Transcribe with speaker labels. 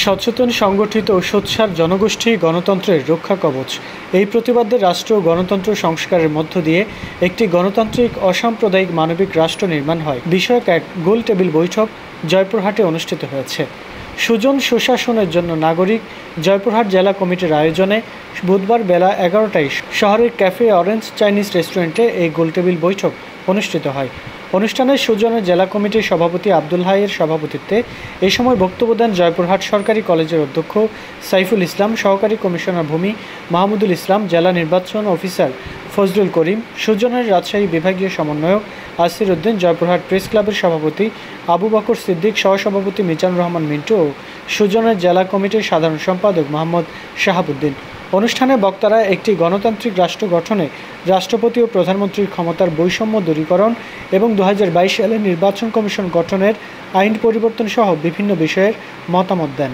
Speaker 1: সচেতন, সংগঠিত ও সোচ্চার জনগোষ্ঠী গণতন্ত্রের রক্ষা কবচ। এই প্রতিবাদে রাষ্ট্র ও গণতন্ত্র সংস্কারের মধ্য দিয়ে একটি গণতান্ত্রিক, অসাম্প্রদায়িক, মানবিক রাষ্ট্র নির্মাণ হয় বিষয়ক এক গোল টেবিল বৈঠক জয়পুরহাটে অনুষ্ঠিত হয়েছে। সুজন সুশাসনের জন্য নাগরিক জয়পুরহাট জেলা কমিটির আয়োজনে বুধবার বেলা 11টায় শহরের ক্যাফে অরেঞ্জ চাইনিজ রেস্টুরেন্টে এই গোলটেবিল বৈঠক অনুষ্ঠিত হয়। অনুষ্ঠানে সুজনের জেলা কমিটির সভাপতি আব্দুল হাইয়ের সভাপতিত্বে এই সময় বক্তব্য দেন জয়পুরহাট সরকারি কলেজের অধ্যক্ষ সাইফুল ইসলাম, সহকারী কমিশনার ভূমি মাহমুদুল ইসলাম, জেলা নির্বাচন অফিসার ফজলুল করিম, সুজনের রাজশাহী বিভাগীয় সমন্বয়ক আসির উদ্দিন, জয়পুরহাট প্রেস ক্লাবের সভাপতি আবু বকর সিদ্দিক, সহসভাপতি মিজানুর রহমান মিন্টু ও সুজনের জেলা কমিটির সাধারণ সম্পাদক মোহাম্মদ শাহাবুদ্দিন। অনুষ্ঠানে বক্তারা একটি গণতান্ত্রিক রাষ্ট্র গঠনে রাষ্ট্রপতি ও প্রধানমন্ত্রীর ক্ষমতার বৈষম্য দূরীকরণ এবং 2022 সালে নির্বাচন কমিশন গঠনের আইন পরিবর্তন সহ বিভিন্ন বিষয়ের মতামত দেন।